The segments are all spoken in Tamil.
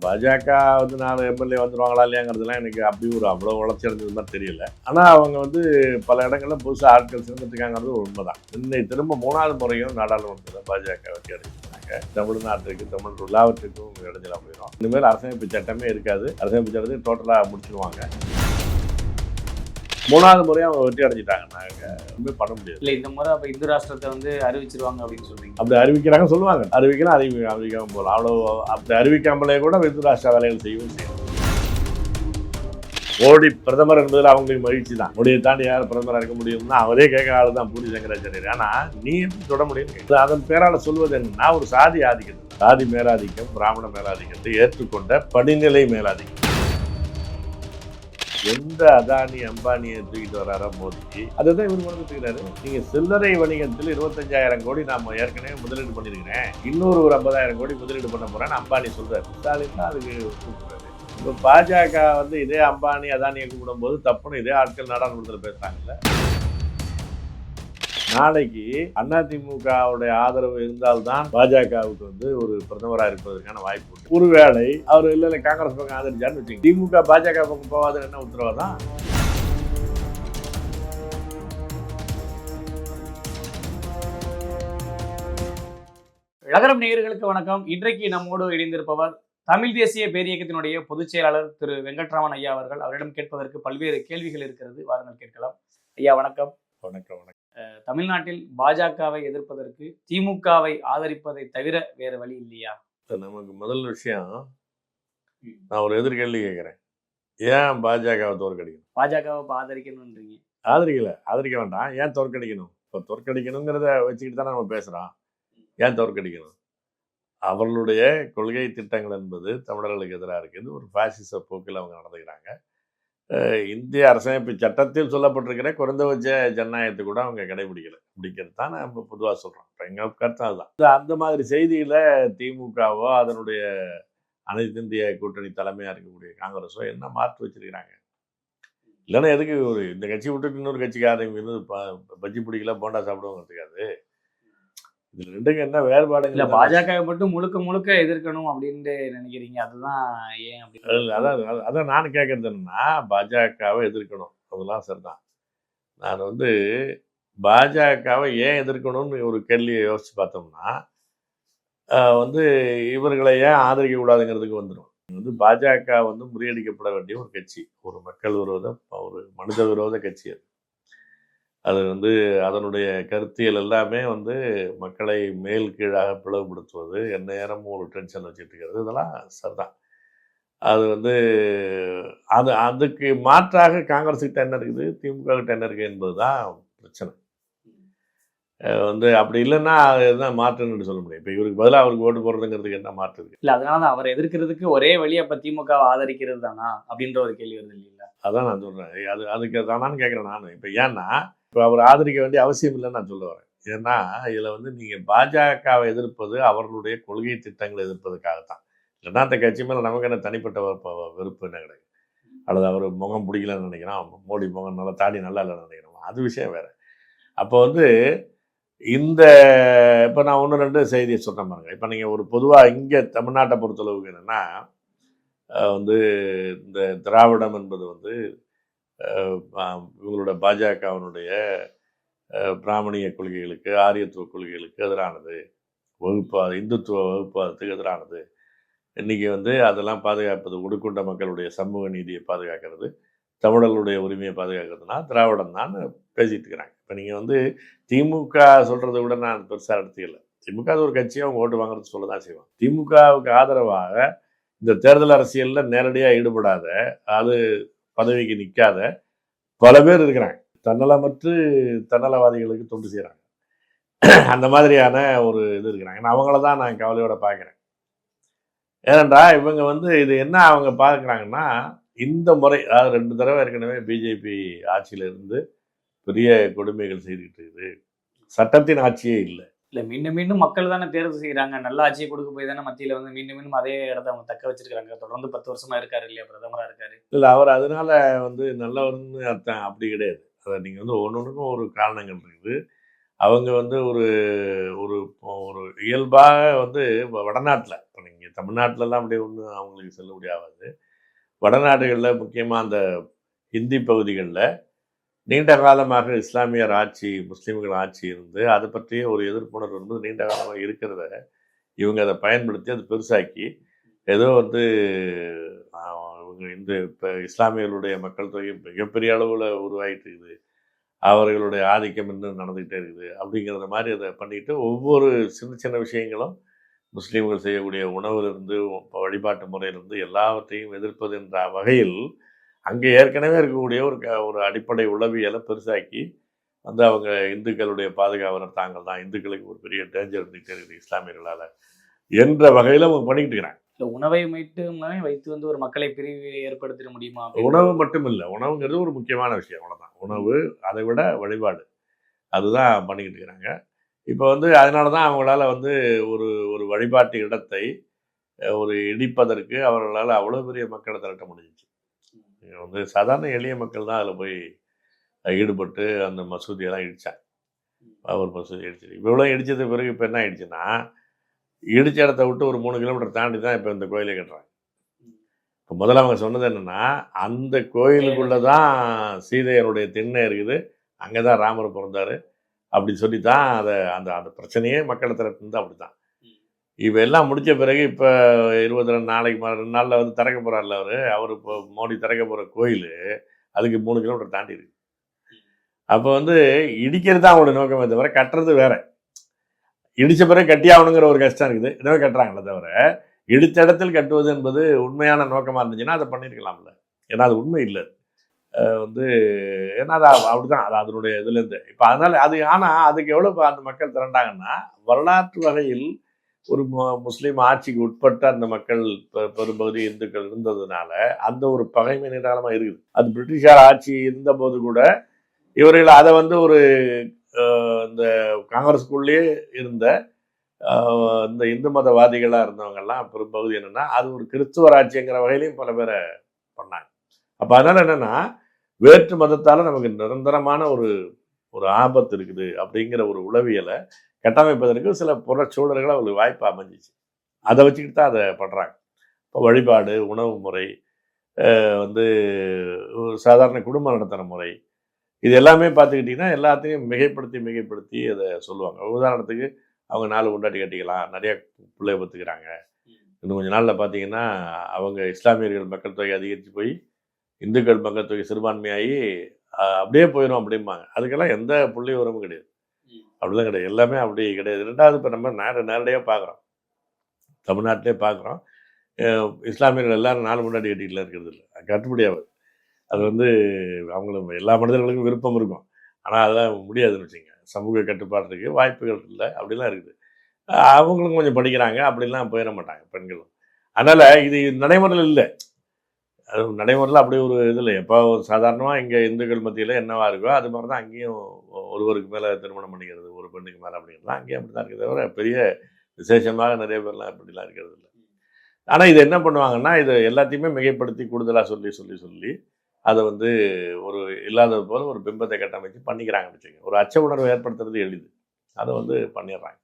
பாஜக வந்து 4 எம்எல்ஏ வந்துருவாங்களா இல்லையாங்கிறதுலாம் எனக்கு அப்படி ஒரு அவ்வளோ வளர்ச்சி அடைஞ்சது மாதிரி தெரியல. ஆனால் அவங்க வந்து பல இடங்களில் புதுசாக ஆட்கள் சேர்ந்துட்டுருக்காங்கிறது உண்மைதான். இன்னைக்கு திரும்ப 3வது முறையும் நாடாளுமன்றத்தில் பாஜக வெற்றி அடைஞ்சிருக்காங்க. தமிழ்நாட்டுக்கு தமிழ் எல்லாவற்றுக்கும் இடைஞ்சலாக போயிடும். இனிமேல் அரசமைப்பு சட்டமே இருக்காது. அரசமைப்பு சட்டத்தை டோட்டலாக முடிச்சிருவாங்க. 3வது முறையும் அவங்க வெற்றி அடைஞ்சிட்டாங்க. நாங்கள் ரொம்ப பண்ண முடியாது. இல்லை இந்த முறை அப்போ இந்து ராஷ்டிரத்தை வந்து அறிவிச்சிருவாங்க அப்படின்னு சொல்றீங்க. அப்படி அறிவிக்கிறாங்க சொல்லுவாங்க. அறிவிக்கலாம் அறிவிக்காமல் போகலாம். அவ்வளோ அப்படி அறிவிக்காமலே கூட இந்து ராஷ்டிர வேலைகள் செய்யவும் செய்யணும். மோடி பிரதமர் என்பதில் அவங்களுக்கு மகிழ்ச்சி தான். மோடியை தாண்டி யார் பிரதமராக இருக்க முடியும்னா அவரே கேட்க ஆளு தான் பூரி சங்கராச்சாரியர். ஆனால் நீ எப்படி தொட முடியும்? அதன் பேரால் சொல்வது என்னன்னா ஒரு சாதி ஆதிக்கம், சாதி மேலாதிக்கம், பிராமண மேலாதிக்கத்தை ஏற்றுக்கொண்ட படிநிலை மேலாதிக்கம். எந்த அதானி அம்பானியை தூக்கிட்டு வராரோ மோடிக்கு அதுதான் இவர் கொடுத்துக்கிறாரு. நீங்க சில்லறை வணிகத்தில் 25,000 கோடி நாம ஏற்கனவே முதலீடு பண்ணிருக்கிறேன், இன்னொரு ஒரு 50,000 கோடி முதலீடு பண்ண போறேன்னு அம்பானி சொல்றாரு. ஸ்டாலின் தான் அதுக்கு கூப்பிடுறாரு. இப்போ பாஜக வந்து இதே அம்பானி அதானியை கூப்பிடும் போது தப்புன்னு இதே ஆட்கள் நாடாளுமன்றத்தில் பேசுறாங்கல்ல. நாளைக்கு அதிமுகவுடைய ஆதரவு இருந்தால்தான் பாஜகவுக்கு வந்து ஒரு பிரதமராக இருப்பதற்கான வாய்ப்பு உண்டு. ஒருவேளை அவர் இல்லை காங்கிரஸ் பக்கம் ஆதரிச்சான்னு வச்சுக்கோங்க, திமுக பாஜக பக்கம் போவாதுன்னு என்ன உத்தரவாதம்? நகரம் நேயர்களுக்கு வணக்கம். இன்றைக்கு நம்மோடு இணைந்திருப்பவர் தமிழ் தேசிய பேரியக்கத்தினுடைய பொதுச் செயலாளர் திரு வெங்கட்ராமன் ஐயா அவர்கள். அவரிடம் கேட்பதற்கு பல்வேறு கேள்விகள் இருக்கிறது, வாருங்கள் கேட்கலாம். ஐயா வணக்கம். வணக்கம். வணக்கம். தமிழ்நாட்டில் பாஜகவை எதிர்ப்பதற்கு திமுகவை ஆதரிப்பதை தவிர வேற வழி இல்லையா? நமக்கு முதல் விஷயம், நான் ஒரு எதிர்கேள்வி கேட்கிறேன். ஏன் பாஜகவை தோற்கடிக்கணும்? பாஜகவை ஆதரிக்கணும்ன்றீங்க. ஆதரிக்க வேண்டாம். ஏன் தோற்கடிக்கணும்? இப்போ தோற்கடிக்கணுங்கிறத வச்சுக்கிட்டு தானே நம்ம பேசுகிறோம். ஏன் தோற்கடிக்கணும்? அவர்களுடைய கொள்கை திட்டங்கள் என்பது தமிழர்களுக்கு எதிராக இருக்குது. ஒரு பாசிச போக்கில் அவங்க நடந்துக்கிறாங்க. இந்திய அரசமைப்பு சட்டத்தில் சொல்லப்பட்டிருக்கிற குறைந்தபட்ச ஜனநாயகத்தை கூட அவங்க கடைபிடிக்கல அப்படிங்கிறது தான் நம்ம பொதுவாக சொல்கிறோம். இப்போ எங்கள் கருத்து அதுதான். அந்த மாதிரி செய்தியில் திமுகவோ அதனுடைய அனைத்து இந்திய கூட்டணி தலைமையாக இருக்கக்கூடிய காங்கிரஸோ என்ன மாற்று வச்சிருக்கிறாங்க? இல்லைன்னா எதுக்கு ஒரு இந்த கட்சி விட்டுட்டு இன்னொரு கட்சிக்காரங்க இருந்து பஜ்ஜி பிடிக்கல போண்டா சாப்பிடுவோங்கிறதுக்காது. இதுல ரெண்டுக்கு என்ன வேறுபாடு? இல்ல பாஜக மட்டும் முழுக்க முழுக்க எதிர்க்கணும் அப்படின்னு நினைக்கிறீங்க, அதுதான் ஏன் அப்படி? அதான் நான் கேட்கறது என்னன்னா, பாஜகவை எதிர்க்கணும், அதெல்லாம் சரிதான். நான் வந்து பாஜகவை ஏன் எதிர்க்கணும்னு ஒரு கேள்வியை யோசிச்சு பார்த்தோம்னா வந்து இவர்களை ஏன் ஆதரிக்க கூடாதுங்கிறதுக்கு வந்துடும். வந்து பாஜக வந்து முறியடிக்கப்பட வேண்டிய ஒரு கட்சி, ஒரு மக்கள் விரோத, ஒரு மனித விரோத கட்சி. அது வந்து அதனுடைய கருத்தியல் எல்லாமே வந்து மக்களை மேல் கீழாக பிளவுபடுத்துவது, நேரமும் ஒரு டென்ஷன் வச்சுட்டு இருக்கிறது, இதெல்லாம் சரிதான். அது வந்து அதுக்கு மாற்றாக காங்கிரஸ் கிட்ட என்ன இருக்குது, திமுக கிட்ட என்ன இருக்குது என்பது தான் பிரச்சனை. வந்து அப்படி இல்லைன்னா அதுதான் மாற்றுன்னு சொல்ல முடியும். இப்போ இவருக்கு பதிலாக அவருக்கு ஓட்டு போடுறதுங்கிறதுக்கு என்ன மாற்று இருக்கு? இல்லை அதனால தான் அவரை எதிர்க்கிறதுக்கு ஒரே வழி அப்போ திமுகவை ஆதரிக்கிறது தானா அப்படின்ற ஒரு கேள்வி வருது இல்லைங்களா? அதான் நான் சொல்கிறேன். அதுக்கு தானான்னு கேட்குறேன் நான். இப்போ ஏன்னா இப்போ அவர் ஆதரிக்க வேண்டிய அவசியம் இல்லைன்னு நான் சொல்ல வரேன். ஏன்னா இதில் வந்து நீங்கள் பாஜகவை எதிர்ப்பது அவர்களுடைய கொள்கை திட்டங்களை எதிர்ப்பதுக்காகத்தான். இல்லைன்னா அந்த கட்சி மேலே நமக்கு என்ன தனிப்பட்ட வெறுப்பு என்ன கிடையாது, அல்லது அவர் முகம் பிடிக்கலன்னு நினைக்கிறோம், மோடி முகம் நல்லா தாடி நல்லா இல்லைன்னு நினைக்கிறோம், அது விஷயம் வேறு. அப்போ வந்து இந்த இப்போ நான் 1-2 செய்தியை சொல்கிறேன் பாருங்க. இப்போ நீங்கள் ஒரு பொதுவாக இங்கே தமிழ்நாட்டை பொறுத்தளவுக்கு என்னென்னா வந்து இந்த திராவிடம் என்பது வந்து இவங்களோட பாஜகவினுடைய பிராமணிய கொள்கைகளுக்கு, ஆரியத்துவ கொள்கைகளுக்கு எதிரானது, இந்துத்துவ வகுப்பாதத்துக்கு எதிரானது. இன்றைக்கி வந்து அதெல்லாம் பாதுகாப்பது, ஒடுக்கொண்ட மக்களுடைய சமூக நீதியை பாதுகாக்கிறது, தமிழர்களுடைய உரிமையை பாதுகாக்கிறதுனா திராவிடம் தான் பேசிகிட்டு இருக்கிறாங்க. இப்போ நீங்கள் வந்து திமுக சொல்கிறத விட நான் பெருசாக எடுத்துக்கல. திமுக அது ஒரு கட்சியை அவங்க ஓட்டு வாங்குறது சொல்ல தான் செய்வாங்க. திமுகவுக்கு ஆதரவாக இந்த தேர்தல் அரசியலில் நேரடியாக ஈடுபடாத, அது பதவிக்கு நிற்காத பல பேர் இருக்கிறாங்க. தன்னலமற்று தன்னலவாதிகளுக்கு தொண்டு செய்கிறாங்க. அந்த மாதிரியான ஒரு இது இருக்கிறாங்க. நான் அவங்கள தான் நான் கவலையோட பார்க்குறேன். ஏனென்றா இவங்க வந்து இது என்ன அவங்க பார்க்குறாங்கன்னா, இந்த முறை அதாவது 2 தடவை ஏற்கனவே பிஜேபி ஆட்சியில் இருந்து பெரிய கொடுமைகள் செய்துக்கிட்டு இருக்குது. சட்டத்தின் ஆட்சியே இல்லை. இல்லை மீண்டும் மீண்டும் மக்கள் தானே தேர்வு செய்கிறாங்க. நல்ல ஆட்சியை கொடுக்க போய் தானே மத்தியில் வந்து மீண்டும் மீண்டும் அதே இடத்த அவங்க தக்க வச்சிருக்காங்க. தொடர்ந்து 10 வருஷமா இருக்காரு இல்லையா, பிரதமராக இருக்காரு. இல்லை அவர் அதனால வந்து நல்லவர்னு அர்த்தம் அப்படி கிடையாது. அதை நீங்கள் வந்து ஒன்னொன்றுக்கும் ஒரு காரணங்கள் இருக்குது. அவங்க வந்து ஒரு ஒரு ஒரு இயல்பாக வந்து வடநாட்டில், இப்போ நீங்கள் தமிழ்நாட்டிலலாம் அப்படியே ஒன்றும் அவங்களுக்கு செல்லுபடி ஆகாது. வடநாடுகளில் முக்கியமாக அந்த ஹிந்தி பகுதிகளில் நீண்ட காலமாக இஸ்லாமியர் ஆட்சி, முஸ்லீம்கள் ஆட்சி இருந்து அதை பற்றிய ஒரு எதிர்ப்புணர்வு வந்து நீண்ட காலமாக இருக்கிறத இவங்க அதை பயன்படுத்தி அதை பெருசாக்கி ஏதோ வந்து இவங்க இந்த இப்போ இஸ்லாமியர்களுடைய மக்கள் தொகை மிகப்பெரிய அளவில் உருவாகிட்டு இருக்குது, அவர்களுடைய ஆதிக்கம் இன்னும் நடந்துக்கிட்டே இருக்குது அப்படிங்கிறத மாதிரி அதை பண்ணிட்டு ஒவ்வொரு சின்ன சின்ன விஷயங்களும் முஸ்லீம்கள் செய்யக்கூடிய உணவிலிருந்து வழிபாட்டு முறையிலிருந்து எல்லாவற்றையும் எதிர்ப்பது என்ற வகையில் அங்கே ஏற்கனவே இருக்கக்கூடிய ஒரு அடிப்படை உளவியலை பெருசாக்கி வந்து அவங்க இந்துக்களுடைய பாதுகாவலர் தாங்கள் தான், இந்துக்களுக்கு ஒரு பெரிய டேஞ்சர் இருந்துகிட்டே இருக்குது இஸ்லாமியர்களால் என்ற வகையில் அவங்க பண்ணிக்கிட்டு இருக்கிறாங்க. உணவை மட்டுமே வைத்து வந்து ஒரு மக்களை பிரிவு ஏற்படுத்திட முடியுமா? உணவு மட்டும் இல்லை, உணவுங்கிறது ஒரு முக்கியமான விஷயம், அவ்வளோதான். உணவு, அதை விட வழிபாடு, அதுதான் பண்ணிக்கிட்டு இருக்கிறாங்க. இப்போ வந்து அதனால தான் அவங்களால வந்து ஒரு ஒரு வழிபாட்டு இடத்தை ஒரு இடிப்பதற்கு அவர்களால் அவ்வளோ பெரிய மக்களை திரட்ட முடிஞ்சிச்சு. வந்து சாதாரண எளிய மக்கள் தான் அதில் போய் ஈடுபட்டு அந்த மசூதியெல்லாம் இடித்தாங்க. ஒரு மசூதி இடிச்சிது. இவ்வளோ இடித்தது பிறகு இப்போ என்ன ஆயிடுச்சுன்னா, இடித்த இடத்த விட்டு ஒரு 3 கிலோமீட்டர் தாண்டி தான் இப்போ இந்த கோயிலை கட்டுறாங்க. இப்போ முதல்ல அவங்க சொன்னது என்னென்னா, அந்த கோயிலுக்குள்ளே தான் சீதையருடைய திண்ணை இருக்குது, அங்கே தான் ராமர் பிறந்தார் அப்படின்னு சொல்லி தான் அதை அந்த அந்த பிரச்சனையே மக்களை திரட்டுனது அப்படி தான். இப்போ எல்லாம் முடித்த பிறகு இப்போ 22 நாளைக்கு 2 நாளில் வந்து திறக்க போகிறார்ல அவர் இப்போ மோடி திறக்க போகிற கோயில் அதுக்கு 3 கிலோமீட்டர் தாண்டி இருக்குது. அப்போ வந்து இடிக்கிறது தான் அவங்களோட நோக்கமே தவிர கட்டுறது வேற. இடித்த பிறகு கட்டி ஆகணுங்கிற ஒரு கஷ்டம் இருக்குது, எனவே கட்டுறாங்களே தவிர இடித்த இடத்தில் கட்டுவது என்பது உண்மையான நோக்கமாக இருந்துச்சுன்னா அதை பண்ணியிருக்கலாம்ல. ஏன்னா அது உண்மை இல்லை வந்து, ஏன்னா அது அப்படிதான் அது அதனுடைய இதுலேருந்து. இப்போ அதனால் அது, ஆனால் அதுக்கு எவ்வளோ அந்த மக்கள் திரண்டாங்கன்னா, வரலாற்று வகையில் ஒரு முஸ்லீம் ஆட்சிக்கு உட்பட்ட அந்த மக்கள் பெரும்பகுதி இந்துக்கள் இருந்ததுனால அந்த ஒரு பகைமை நீண்டகாலமாக இருக்குது. அது பிரிட்டிஷார் ஆட்சி இருந்தபோது கூட இவர்கள் அதை வந்து ஒரு இந்த காங்கிரஸுக்குள்ளேயே இருந்த இந்த இந்து மதவாதிகளாக இருந்தவங்கெல்லாம் பெரும்பகுதி என்னென்னா அது ஒரு கிறிஸ்துவர் ஆட்சிங்கிற வகையிலையும் பல பேரை பண்ணாங்க. அப்போ அதனால் என்னென்னா, வேற்று மதத்தால் நமக்கு நிரந்தரமான ஒரு ஒரு ஆபத்து இருக்குது அப்படிங்கிற ஒரு உளவியலை கட்டமைப்பதற்கு சில புறச்சூழல்களை அவங்களுக்கு வாய்ப்பு அமைஞ்சிச்சு. அதை வச்சுக்கிட்டு தான் அதை பண்ணுறாங்க. இப்போ வழிபாடு, உணவு முறை, வந்து ஒரு சாதாரண குடும்ப நடத்துகிற முறை, இது எல்லாமே பார்த்துக்கிட்டிங்கன்னா எல்லாத்தையும் மிகைப்படுத்தி அதை சொல்லுவாங்க. உதாரணத்துக்கு அவங்க 4 கொண்டாட்டி கட்டிக்கலாம், நிறைய பிள்ளைய பத்துக்கிறாங்க. இன்னும் கொஞ்சம் நாளில் பார்த்தீங்கன்னா அவங்க இஸ்லாமியர்கள் மக்கள் தொகை அதிகரித்து போய் இந்துக்கள் மக்கள் தொகை சிறுபான்மையாகி அப்படியே போயிடும் அப்படிம்பாங்க. அதுக்கெல்லாம் எந்த புள்ளி உரமும் கிடையாது, அப்படிலாம் கிடையாது, எல்லாமே அப்படி கிடையாது. ரெண்டாவது இப்போ நம்ம நேரடியாக பார்க்குறோம், தமிழ்நாட்டிலே பார்க்குறோம், இஸ்லாமியர்கள் எல்லாரும் 4 கொண்டாட்டி கட்டிக்கிட்டுலாம் இருக்கிறது இல்லை, கட்டுப்படியாகுது. அது வந்து அவங்களுக்கு எல்லா மனிதர்களுக்கும் விருப்பம் இருக்கும், ஆனால் அதெல்லாம் முடியாதுன்னு வச்சுங்க. சமூக கட்டுப்பாட்டுக்கு வாய்ப்புகள் இல்லை, அப்படிலாம் இருக்குது. அவங்களும் கொஞ்சம் படிக்கிறாங்க, அப்படிலாம் போயிட மாட்டாங்க பெண்களும். அதனால் இது நடைமுறையில் இல்லை, அது நடைமுறையில் அப்படி ஒரு இதில் எப்போ சாதாரணமாக இங்கே இந்துக்கள் மத்தியில் என்னவா இருக்கோ அது மாதிரி தான் அங்கேயும் ஒருவருக்கு மேலே திருமணம் பண்ணிக்கிறது, ஒரு பெண்ணுக்கு மேலே அப்படிங்கிறதுலாம் அங்கேயும் அப்படி தான் இருக்கிறத தவிர பெரிய விசேஷமாக நிறைய பேர்லாம் அப்படிலாம் இருக்கிறது இல்லை. ஆனால் இது என்ன பண்ணுவாங்கன்னா, இதை எல்லாத்தையுமே மிகைப்படுத்தி கூடுதலாக சொல்லி அதை வந்து ஒரு இல்லாதது போல ஒரு பிம்பத்தை கட்டமைச்சு பண்ணிக்கிறாங்கன்னு வச்சுக்கோங்க. ஒரு அச்ச உணர்வை ஏற்படுத்துறது எளிது, அதை வந்து பண்ணிடுறாங்க.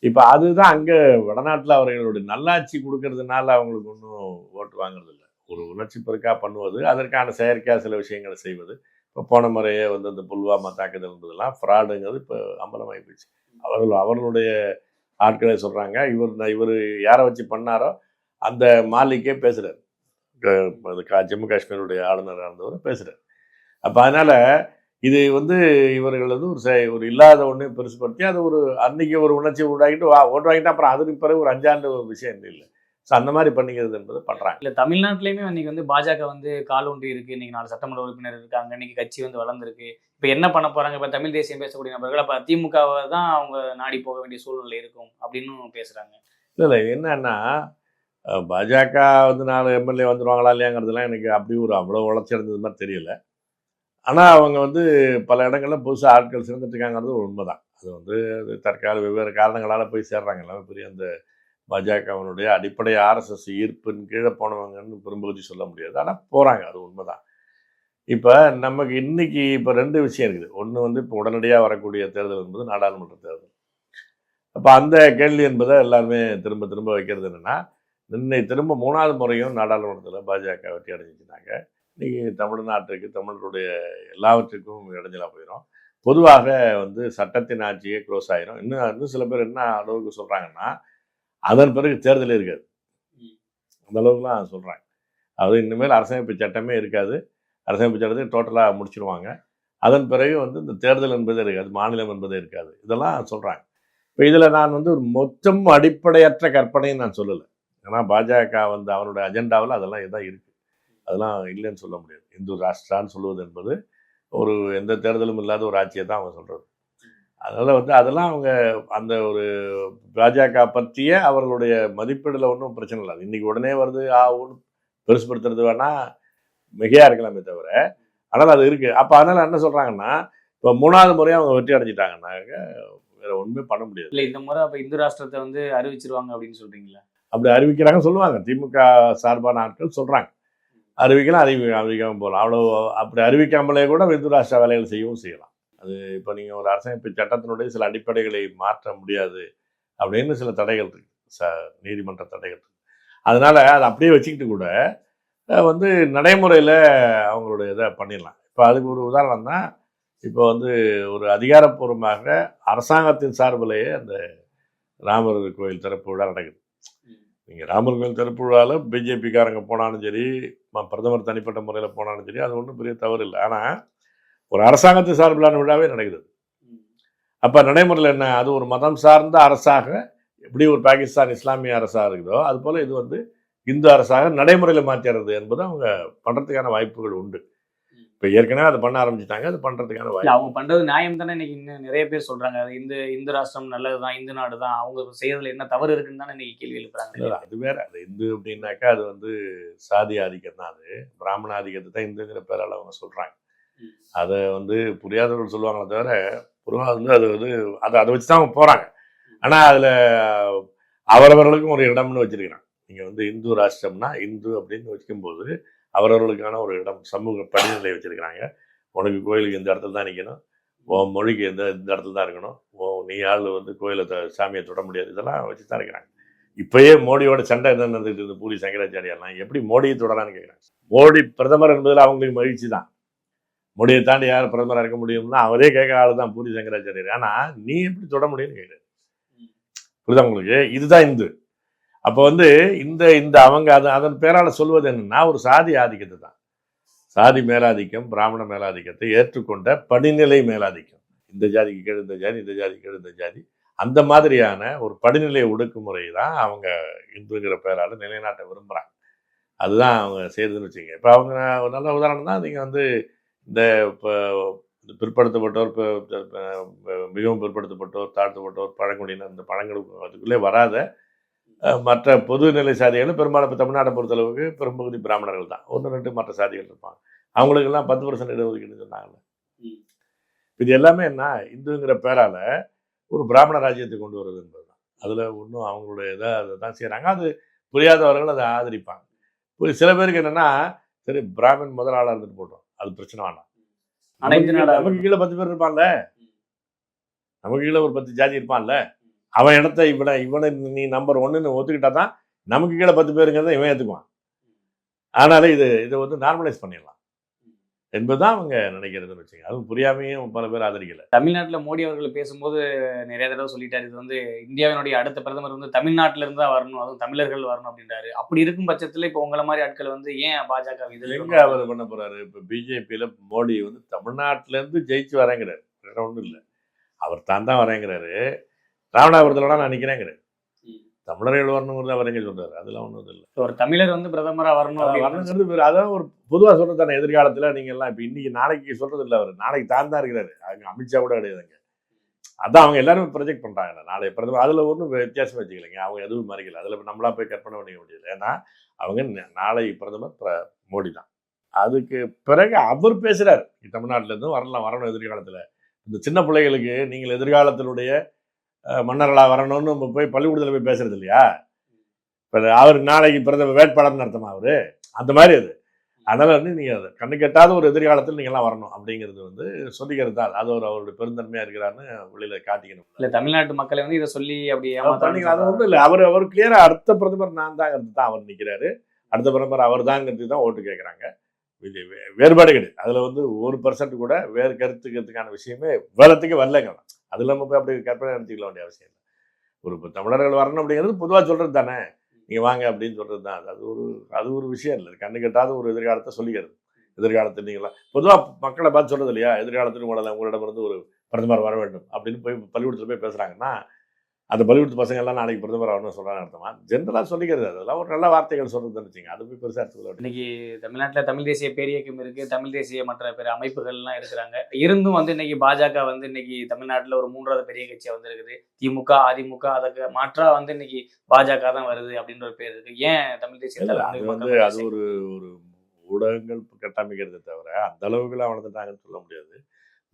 இப்போ அதுதான் அங்கே வடநாட்டில் அவர்களுடைய நல்லாட்சி கொடுக்கறதுனால அவங்களுக்கு ஒன்றும் ஓட்டு வாங்குறது இல்லை. ஒரு உணர்ச்சி பெருக்காக பண்ணுவது, அதற்கான செயற்கையாக சில விஷயங்களை செய்வது. இப்போ போன முறையே வந்து அந்த புல்வாமா தாக்குதல்ன்றதெல்லாம் ஃப்ராடுங்கிறது இப்போ அம்பலமாகி போயிடுச்சு. அவர்களுடைய ஆட்களை சொல்கிறாங்க. இவர் யாரை வச்சு பண்ணாரோ அந்த மாலிக்கே பேசுகிறார், ஜம்மு காஷ்மீருடைய ஆளுநராக இருந்தவர் பேசுகிறார். அப்போ அதனால் இது வந்து இவர்கள் வந்து ஒரு இல்லாத ஒன்று பெருசுப்படுத்தி அது ஒரு அன்னைக்கு ஒரு உணர்ச்சி உண்டாக்கிட்டு ஓட்டு வாங்கிட்டு அப்புறம் அதுக்கு பிறகு ஒரு 5 ஆண்டு விஷயம் இல்லை. ஸோ அந்த மாதிரி பண்ணிக்கிறது என்பது பண்ணுறாங்க. இல்லை, தமிழ்நாட்டிலையுமே இன்னைக்கு வந்து பாஜக வந்து கால் ஒன்றி இருக்குது. இன்னைக்கு 4 சட்டமன்ற உறுப்பினர் இருக்காங்க, இன்னைக்கு கட்சி வந்து வளர்ந்துருக்கு. இப்போ என்ன பண்ண போகிறாங்க? இப்போ தமிழ் தேசியம் பேசக்கூடிய நபர்கள் அப்போ திமுகவை தான் அவங்க நாடி போக வேண்டிய சூழ்நிலை இருக்கும் அப்படின்னு பேசுகிறாங்க. இல்லை என்னன்னா, பாஜக வந்து 4 எம்எல்ஏ வந்துடுவாங்களா இல்லையாங்கிறதுலாம் எனக்கு அப்படி ஒரு அவ்வளோ வளர்ச்சி அடைஞ்சது மாதிரி தெரியல. ஆனால் அவங்க வந்து பல இடங்களில் புதுசாக ஆட்கள் சேர்ந்துட்டு இருக்காங்கிறது ஒரு உண்மை தான். அது வந்து அது தற்கால வெவ்வேறு காரணங்களால் போய் சேர்றாங்க. எல்லாமே பெரிய அந்த பாஜகவனுடைய அடிப்படை ஆர்எஸ்எஸ் ஈர்ப்பின் கீழே போனவங்கன்னு பெரும்பகுதி சொல்ல முடியாது, ஆனால் போகிறாங்க, அது உண்மை தான். இப்போ நமக்கு இன்னைக்கு இப்போ 2 விஷயம் இருக்குது. ஒன்று வந்து இப்போ உடனடியாக வரக்கூடிய தேர்தல் என்பது நாடாளுமன்ற தேர்தல். அப்போ அந்த கேள்வி என்பதை எல்லாருமே திரும்ப திரும்ப வைக்கிறது என்னென்னா, இன்னைக்கு திரும்ப 3வது முறையும் நாடாளுமன்றத்தில் பாஜக வெற்றி அடைஞ்சிச்சுனாங்க, இன்னைக்கு தமிழ்நாட்டுக்கு தமிழருடைய எல்லாவற்றுக்கும் இடைஞ்சலாக போயிடும். பொதுவாக வந்து சட்டத்தின் ஆட்சியே க்ளோஸ் ஆயிரும். இன்னும் சில பேர் என்ன அளவுக்கு சொல்கிறாங்கன்னா, அதன் பிறகு தேர்தலே இருக்காது, அந்த அளவுக்குலாம் சொல்கிறாங்க. அது இனிமேல் அரசமைப்பு சட்டமே இருக்காது, அரசமைப்பு சட்டத்தை டோட்டலாக முடிச்சிருவாங்க. அதன் பிறகு வந்து இந்த தேர்தல் என்பதே இருக்காது, மாநிலம் என்பதே இருக்காது, இதெல்லாம் சொல்கிறாங்க. இப்போ இதில் நான் வந்து ஒரு மொத்தம் அடிப்படையற்ற கற்பனைன்னு நான் சொல்லலை. ஏன்னா பாஜக வந்து அவனுடைய அஜெண்டாவில் அதெல்லாம் இதான் இருக்குது, அதெல்லாம் இல்லைன்னு சொல்ல முடியாது. இந்து ராஷ்டிரான்னு சொல்லுவது என்பது ஒரு எந்த தேர்தலும் இல்லாத ஒரு ஆட்சியை தான் அவங்க சொல்கிறது. அதனால் வந்து அதெல்லாம் அவங்க அந்த ஒரு பாஜக பற்றிய அவர்களுடைய மதிப்பீடில் ஒன்றும் பிரச்சனை இல்லை. இன்றைக்கி உடனே வருது ஒன்று பெருசுப்படுத்துறது வேணால் மிகையாக இருக்கலாமே தவிர, ஆனால் அது இருக்குது. அப்போ அதனால் என்ன சொல்கிறாங்கன்னா, இப்போ 3வது முறையாக அவங்க வெற்றி அடைஞ்சிட்டாங்கன்னாக்க வேறு ஒன்றுமே பண்ண முடியாது. இல்லை இந்த முறை அப்போ இந்து ராஷ்டிரத்தை வந்து அறிவிச்சிருவாங்க அப்படின்னு சொல்கிறீங்களா? அப்படி அறிவிக்கிறாங்கன்னு சொல்லுவாங்க, திமுக சார்பான ஆட்கள் சொல்கிறாங்க. அறிவிக்கலாம், அறிவிக்காமல் போகலாம். அவ்வளோ அப்படி அறிவிக்காமலே கூட இந்து ராஷ்டிர வேலைகள் செய்யவும் செய்யலாம். அது இப்போ நீங்கள் ஒரு அரசமைப்பு சட்டத்தினுடைய சில அடிப்படைகளை மாற்ற முடியாது அப்படின்னு சில தடைகள் இருக்குது, நீதிமன்ற தடைகள் இருக்குது. அதனால் அதை அப்படியே வச்சுக்கிட்டு கூட வந்து நடைமுறையில் அவங்களுடைய இதை பண்ணிடலாம். இப்போ அதுக்கு ஒரு உதாரணம் தான், இப்போ வந்து ஒரு அதிகாரப்பூர்வமாக அரசாங்கத்தின் சார்பிலேயே அந்த ராமர் கோயில் திறப்பு விழா நடக்குது. நீங்கள் ராமர் கோயில் திறப்பு விழாவில் பிஜேபிக்காரங்க போனாலும் சரி, பிரதமர் தனிப்பட்ட முறையில் போனாலும் சரி, அது ஒன்றும் பெரிய தவறு இல்லை. ஆனால் ஒரு அரசாங்கத்தின் சார்பிலான விழாவே நடக்குது. அப்போ நடைமுறையில் என்ன, அது ஒரு மதம் சார்ந்த அரசாக எப்படி ஒரு பாகிஸ்தான் இஸ்லாமிய அரசாக இருக்குதோ அதுபோல் இது வந்து இந்து அரசாக நடைமுறையில் மாற்றிடுறது என்பது அவங்க பண்ணுறதுக்கான வாய்ப்புகள் உண்டு. இப்போ ஏற்கனவே அதை பண்ண ஆரம்பிச்சிட்டாங்க, அது பண்ணுறதுக்கான வாய்ப்பு. அவங்க பண்ணுறது நியாயம் தானே. இன்னைக்கு இன்னும் நிறைய பேர் சொல்கிறாங்க அது இந்து ராஷ்டிரம் நல்லது தான், இந்து நாடு தான், அவங்க செய்யறதுல என்ன தவறு இருக்குன்னு தானே இன்னைக்கு கேள்வி எழுப்புறாங்க. அது வேற, அது இந்து அப்படின்னாக்கா அது வந்து சாதி ஆதிக்கம் தான், அது பிராமண ஆதிக்கத்தை தான் இந்துங்கிற பேரால் அவங்க சொல்கிறாங்க. அதை வந்து புரியாதவர்கள் சொல்லுவாங்களே தவிர, பொதுவாக வந்து அது வந்து அதை வச்சு தான் அவங்க போகிறாங்க. ஆனால் அதில் அவரவர்களுக்கும் ஒரு இடம்னு வச்சிருக்கிறாங்க. நீங்கள் வந்து இந்து ராஷ்டிரம்னா இந்து அப்படின்னு வைக்கும்போது அவரவர்களுக்கான ஒரு இடம், சமூக படிநிலை வச்சுருக்கிறாங்க. உனக்கு கோயிலுக்கு இந்த இடத்துல தான் நிற்கணும், உன் மொழிக்கு இந்த இடத்துல தான் இருக்கணும், நீ ஆள் வந்து கோயிலை சாமியை தொட முடியாது, இதெல்லாம் வச்சு தான் இருக்கிறாங்க. இப்போயே மோடியோட சண்டை என்ன நடந்துட்டு இருந்து பூரி சங்கராச்சாரியெல்லாம் எப்படி மோடியை தொடரான்னு கேட்குறாங்க. மோடி பிரதமர் என்பதில் அவங்களுக்கு மகிழ்ச்சி தான். மோடியை தாண்டி யார் பிரதமராக இருக்க முடியும்னா அவரே கேட்குற ஆள் தான் பூரி சங்கராச்சாரியர். ஆனால் நீ எப்படி தொட முடியும்னு கேட்குறாரு. புரியுதா உங்களுக்கு? இதுதான் இந்து. அப்போ வந்து இந்த அவங்க அதன் பேரால் சொல்வது என்னன்னா, ஒரு சாதி ஆதிக்கத்தை தான், சாதி மேலாதிக்கம், பிராமண மேலாதிக்கத்தை ஏற்றுக்கொண்ட படிநிலை மேலாதிக்கம். இந்த ஜாதிக்கு கீழ் இந்த ஜாதி, இந்த ஜாதிக்கு கீழ் இந்த ஜாதி, அந்த மாதிரியான ஒரு படிநிலை ஒடுக்குமுறை தான் அவங்க இந்துங்கிற பேரால் நிலைநாட்ட விரும்புகிறாங்க. அதுதான் அவங்க செய்யறதுன்னு வச்சுங்க. இப்போ அவங்க ஒரு நல்ல உதாரணம் தான், நீங்கள் வந்து இந்த இப்போ பிற்படுத்தப்பட்டோர், மிகவும் பிற்படுத்தப்பட்டோர், தாழ்த்தப்பட்டோர், பழங்குடியினர், இந்த பழங்களுக்கு அதுக்குள்ளே வராத மற்ற பொதுநிலை சாதிகள் பெரும்பாலும் இப்போ தமிழ்நாட்டை பொறுத்தளவுக்கு பெரும்பகுதி பிராமணர்கள் தான், 1-2 மற்ற சாதிகள் இருப்பாங்க. அவங்களுக்கெல்லாம் 10% இடஒதுக்கீடு சொன்னாங்கல்ல. இது எல்லாமே என்ன, இந்துங்கிற பேரால் ஒரு பிராமண ராஜ்யத்தை கொண்டு வருவது என்பது தான். அதில் ஒன்றும் அவங்களுடைய இதை அதை தான் செய்கிறாங்க. அது புரியாதவர்கள் அதை ஆதரிப்பாங்க. சில பேருக்கு என்னென்னா, சரி பிராமின் முதலாளாக இருந்துட்டு போட்டோம், அது பிரச்சனை வேண்டாம், நமக்கு கீழே 10 பேர் இருப்பான்ல, நமக்கு கீழே ஒரு 10 ஜாதி இருப்பான்ல, அவன் இடத்த இவனை நீ நம்பர் 1ன்னு ஒத்துக்கிட்டா தான் நமக்கு கீழே 10 பேருங்கிறத இவன் ஏற்றுக்குவான். அதனால இதை வந்து நார்மலைஸ் பண்ணிடலாம் என்பதுதான் அவங்க நினைக்கிறதுன்னு வச்சுங்க. அதுவும் புரியாமையும் பல பேர் ஆதரிக்கல. தமிழ்நாட்டில் மோடி அவர்கள் பேசும்போது நிறைய தடவை சொல்லிட்டாரு, இது வந்து இந்தியாவினுடைய அடுத்த பிரதமர் வந்து தமிழ்நாட்டில இருந்து தான் வரணும், அதுவும் தமிழர்கள் வரணும் அப்படின்றாரு. அப்படி இருக்கும் பட்சத்தில் இப்போ உங்களை மாதிரி ஆட்கள் வந்து ஏன் பாஜக இது எங்க அவர் பண்ண போறாரு? இப்போ பிஜேபியில் மோடி வந்து தமிழ்நாட்டிலேருந்து ஜெயிச்சு வரேங்கிறாரு, வேற ஒன்றும் இல்லை. அவர் தான் வரேங்கிறாரு. ராமநாதபுரத்தில் நான் நிற்கிறேங்கிறாரு. தமிழர்கள் வரணுங்கிறது அவர் எங்கே சொல்றாரு? அதெல்லாம் ஒன்றும் இல்லை. ஒரு தமிழர் வந்து பிரதமராக வரணுங்கிறது வேறு. அதான் ஒரு பொதுவாக சொல்றது தானே. எதிர்காலத்தில் நீங்கள் எல்லாம் இப்போ இன்னைக்கு நாளைக்கு சொல்றது இல்லை, அவர் நாளைக்கு தான் இருக்கிறாரு. அங்கே அமித்ஷா கூட கிடையாதுங்க. அதான் அவங்க எல்லாருமே ப்ரொஜெக்ட் பண்ணுறாங்க நாளை பிரதமர். அதில் ஒன்றும் வித்தியாசம் வச்சுக்கலைங்க, அவங்க எதுவும் மறைக்கல. அதில் நம்மளா போய் கற்பனை பண்ணிக்க முடியாது. ஏன்னா அவங்க நாளை பிரதமர் மோடி தான். அதுக்கு பிறகு அவர் பேசுகிறார், தமிழ்நாட்டிலேருந்து வரணும் எதிர்காலத்தில். இந்த சின்ன பிள்ளைகளுக்கு நீங்கள் எதிர்காலத்தினுடைய மன்னர்களாக வரணும்னு நம்ம போய் பள்ளிக்கூடத்தில் போய் பேசுறது இல்லையா? இப்போ அவர் நாளைக்கு பிரதமர் வேட்பாளர்னு அர்த்தமா? அவர் அந்த மாதிரி அது. அதனால வந்து நீங்கள் அதை கண்ணு கெட்டாத ஒரு எதிர்காலத்தில் நீங்கள்லாம் வரணும் அப்படிங்கிறது வந்து சொல்லிக்கிறது தான். அது ஒரு அவருடைய பெருந்தன்மையாக இருக்கிறான்னு வெளியில் காட்டிக்கணும். இல்ல தமிழ்நாட்டு மக்களை வந்து இதை சொல்லி அப்படி பண்ணிக்கலாம். அது ஒன்றும் இல்லை. அவர் கிளியராக அடுத்த பிரதமர் நான் தாங்கிறது தான் அவர் நிற்கிறாரு. அடுத்த பிரதமர் அவர் தாங்கிறது தான் ஓட்டு கேட்குறாங்க. இது வேறுபாடு கிடையாது. அதில் வந்து 1% கூட வேறு கருத்துக்கிறதுக்கான விஷயமே வேலத்துக்கு வரலைங்க. அது இல்லாமல் போய் அப்படி கற்பனை நினச்சிக்கல வேண்டிய அவசியம் இல்லை. ஒரு இப்போ தமிழர்கள் வரணும் அப்படிங்கிறது பொதுவாக சொல்கிறது தானே. நீங்கள் வாங்க அப்படின்னு சொல்கிறது தான். அது ஒரு விஷயம் இல்லை. கண்ணு கெட்டாத ஒரு எதிர்காலத்தை சொல்லிக்கிறது. எதிர்காலத்தில் நீங்களாம் பொதுவாக மக்களை பார்த்து சொல்கிறது இல்லையா, எதிர்காலத்தில் உங்களிடமிருந்து ஒரு பிரதமர் வர வேண்டும் அப்படின்னு போய் பள்ளிக்கூடத்தில் போய் பேசுகிறாங்கன்னா, அந்த பள்ளிக்கூடத்து பசங்க எல்லாம் நாளைக்கு பிரதமர் ஆகணும்னு சொல்கிறாங்க அர்த்தமா? ஜென்ரலாக சொல்லிக்கிறது. அதெல்லாம் ஒரு நல்ல வார்த்தைகள் சொல்கிறதுன்னு வச்சுங்க. அது போய் பெருசாக எடுத்துக்கல. இன்னைக்கு தமிழ்நாட்டில் தமிழ் தேசிய பேரியக்கம் இருக்கு, தமிழ் தேசிய மற்ற பிற அமைப்புகள்லாம் இருக்கிறாங்க. இருந்தும் வந்து இன்னைக்கு பாஜக வந்து இன்னைக்கு தமிழ்நாட்டில் ஒரு 3வது பெரிய கட்சியாக வந்திருக்குது. திமுக, அதிமுக அதுக்கு மாற்றா வந்து இன்னைக்கு பாஜக தான் வருது அப்படின்ற ஒரு பேர் இருக்கு. ஏன் தமிழ் தேசிய அது வந்து அது ஒரு ஊடகங்கள் கட்டமைக்கிறதை தவிர அந்த அளவுக்குலாம் வளர்ந்துட்டாங்கன்னு சொல்ல முடியாது.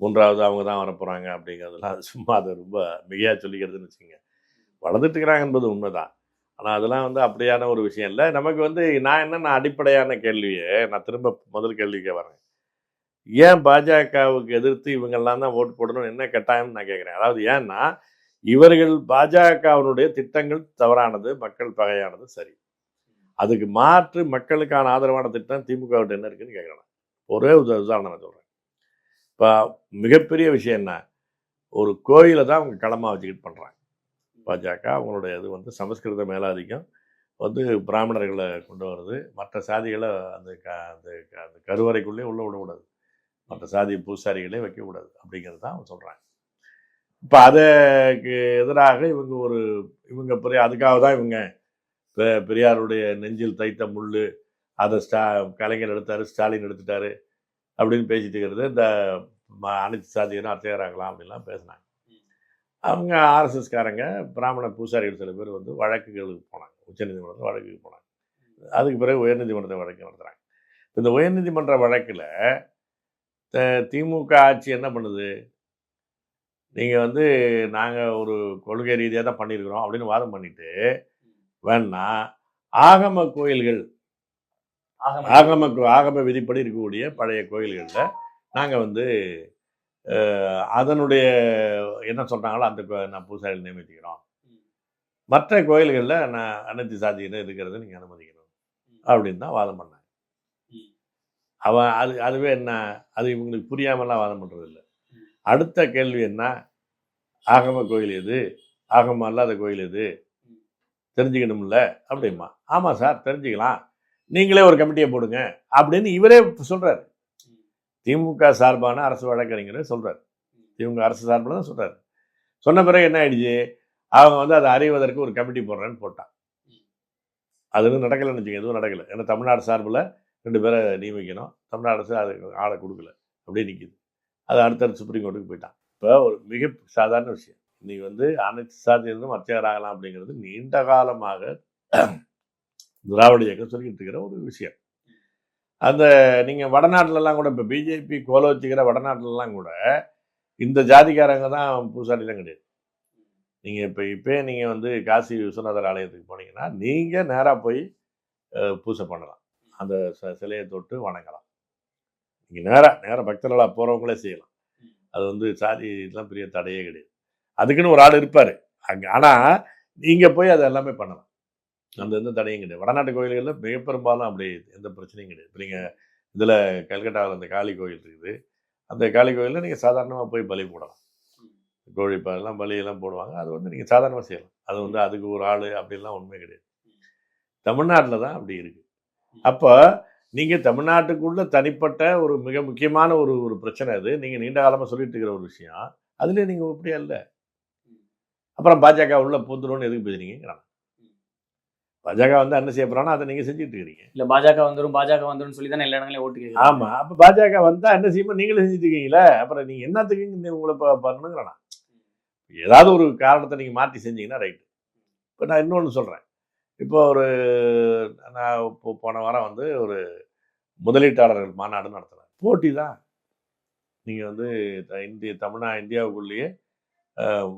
3வது அவங்க தான் வரப்போகிறாங்க அப்படிங்கிறதுலாம் சும்மா அதை ரொம்ப மிகையாக சொல்லிக்கிறதுன்னு வச்சுங்க. வளர்ந்துட்டு இருக்கிறாங்க என்பது உண்மைதான். ஆனால் அதெல்லாம் வந்து அப்படியான ஒரு விஷயம் இல்லை. நமக்கு வந்து நான் அடிப்படையான கேள்வியை நான் திரும்ப முதல் கேள்விக்கே வரேன். ஏன் பாஜகவுக்கு எதிர்த்து இவங்கெல்லாம் தான் ஓட்டு போடணும்னு என்ன கட்டாயம்னு நான் கேட்குறேன். அதாவது ஏன்னா இவர்கள் பாஜகவினுடைய திட்டங்கள் தவறானது, மக்கள் பகையானது சரி. அதுக்கு மாற்று மக்களுக்கான ஆதரவான திட்டம் திமுகவிட்ட என்ன இருக்குன்னு கேட்குறேன். ஒரே உதாரணம் நான் சொல்கிறேன். இப்போ மிகப்பெரிய விஷயம் என்ன, ஒரு கோயிலை தான் அவங்க களமாக வச்சுக்கிட்டு பண்ணுறாங்க பாஜக. அவங்களுடைய இது வந்து சமஸ்கிருத மேலாதிக்கம் வந்து பிராமணர்களை கொண்டு வருது. மற்ற சாதிகளை அந்த அந்த கருவறைக்குள்ளே உள்ள விடக்கூடாது. மற்ற சாதி பூசாரிகளே வைக்கக்கூடாது அப்படிங்கிறது தான் அவங்க சொல்கிறாங்க. இப்போ அதுக்கு எதிராக இவங்க அதுக்காக தான் இவங்க பெரியாருடைய நெஞ்சில் தைத்த முள் அதை கலைஞர் எடுத்தார், ஸ்டாலின் எடுத்துட்டாரு அப்படின்னு பேசிட்டு இருக்கிறது. இந்த அனைத்து சாதியினரும் அர்ச்சகராகலாம் அப்படின்லாம் பேசினாங்க. அவங்க ஆர்எஸ்எஸ்காரங்க பிராமண பூசாரிகள் சில பேர் வந்து வழக்குகளுக்கு போனாங்க, உச்சநீதிமன்றத்தில் வழக்குக்கு போனாங்க. அதுக்கு பிறகு உயர்நீதிமன்றத்தை வழக்கு நடத்துகிறாங்க. இந்த உயர்நீதிமன்ற வழக்கில் திமுக ஆட்சி என்ன பண்ணுது, நீங்கள் வந்து நாங்கள் ஒரு கொள்கை ரீதியாக தான் பண்ணியிருக்கிறோம் அப்படின்னு வாதம் பண்ணிட்டு வேணா ஆகம கோயில்கள் ஆகம விதிப்படி இருக்கக்கூடிய பழைய கோயில்களில் நாங்கள் வந்து அதனுடைய என்ன சொல்கிறாங்களோ அந்த நான் பூசாரிகள் நியமித்துக்கிறோம், மற்ற கோயில்களில் நான் அனைத்து சாதியினர் இருக்கிறத நீங்கள் அனுமதிக்கணும் அப்படின்னு தான் வாதம் பண்ணாங்க. அதுவே என்ன, அது இவங்களுக்கு புரியாமலாம் வாதம் பண்ணுறதில்லை. அடுத்த கேள்வி என்ன, ஆகம கோயில் எது, ஆகம அல்லாத கோயில் எது தெரிஞ்சுக்கணும்ல அப்படிமா. ஆமாம் சார் தெரிஞ்சுக்கலாம், நீங்களே ஒரு கமிட்டியை போடுங்க அப்படின்னு இவரே சொல்கிறார். திமுக சார்பான அரசு வழக்கறிஞர் சொல்கிறார். திமுக அரசு சார்பில் தான் சொல்கிறார். சொன்ன பிறகு என்ன ஆயிடுச்சு, அவங்க வந்து அதை அறிவதற்கு ஒரு கமிட்டி போடுறேன்னு போட்டான். அது எதுவும் நடக்கலைன்னு வச்சுக்கோங்க, எதுவும் நடக்கலை. ஏன்னா தமிழ்நாடு சார்பில் 2 பேரை நியமிக்கணும், தமிழ்நாடு அரசு அது ஆளை கொடுக்கல, அப்படியே நிற்கிது. அது அடுத்தடுத்து சுப்ரீம் கோர்ட்டுக்கு போயிட்டான். இப்போ ஒரு மிக சாதாரண விஷயம், இன்னைக்கு வந்து அனைத்து சாதியினரும் அர்ச்சகராகலாம் அப்படிங்கிறது நீண்ட காலமாக திராவிட இயக்கம் சொல்லிக்கிட்டு இருக்கிற ஒரு விஷயம். அந்த நீங்கள் வடநாட்டிலலாம் கூட இப்போ பிஜேபி கோல வச்சுக்கிற வடநாட்டிலலாம் கூட இந்த ஜாதிக்காரங்க தான் பூசாரிலாம் கிடையாது. நீங்கள் இப்போ நீங்கள் வந்து காசி விஸ்வநாதர் ஆலயத்துக்கு போனீங்கன்னா நீங்கள் நேராக போய் பூஜை பண்ணலாம், அந்த சிலையை தொட்டு வணங்கலாம். நீங்கள் நேராக பக்தர்களாக போகிறவங்களே செய்யலாம். அது வந்து சாதி இதெல்லாம் பெரிய தடையே கிடையாது. அதுக்குன்னு ஒரு ஆள் இருப்பார் அங்கே. ஆனால் நீங்கள் போய் அதை எல்லாமே பண்ணலாம், அந்த எந்த தடையும் கிடையாது. வடநாட்டு கோயில்களில் மிக பெரும்பாலும் அப்படி எந்த பிரச்சனையும் கிடையாது. இப்போ நீங்கள் இதில் கல்கட்டாவில் அந்த காளி கோயில் இருக்குது, அந்த காளி கோயிலில் நீங்கள் சாதாரணமாக போய் பலி போடலாம். கோழிப்பாலாம் பலியெல்லாம் போடுவாங்க, அது வந்து நீங்கள் சாதாரணமாக செய்யலாம். அது வந்து அதுக்கு ஒரு ஆள் அப்படின்லாம் உண்மை கிடையாது. தமிழ்நாட்டில் தான் அப்படி இருக்குது. அப்போ நீங்கள் தமிழ்நாட்டுக்குள்ள தனிப்பட்ட ஒரு மிக முக்கியமான ஒரு பிரச்சனை, அது நீங்கள் நீண்ட காலமாக சொல்லிட்டு இருக்கிற ஒரு விஷயம், அதுலேயே நீங்கள் அப்படியா இல்லை. அப்புறம் பாஜக உள்ள பூந்துருன்னு எதுக்கு பேசுறீங்கிறாங்க. பாஜக வந்து என்ன செய்ய போறானோ அதை நீங்க செஞ்சுட்டு இருக்கிறீங்க. இல்ல பாஜக வந்துரும் சொல்லி தான் எல்லா இடங்களையும் ஓட்டு கேட்குறாங்க. ஆமா, அப்ப பாஜக வந்தா என்ன செய்யுமோ நீங்களும் செஞ்சுட்டு இருக்கீங்களே, அப்புறம் நீங்க என்னத்துக்கு உங்களை பண்ணணுங்கிறனா. ஏதாவது ஒரு காரணத்தை நீங்க மாற்றி செஞ்சீங்கன்னா ரைட்டு. இப்போ நான் இன்னொன்று சொல்றேன். இப்போ நான் இப்போ போன வாரம் வந்து ஒரு முதலீட்டாளர்கள் மாநாடு நடத்துறேன். போட்டி தான். நீங்க வந்து இந்தியாவுக்குள்ளேயே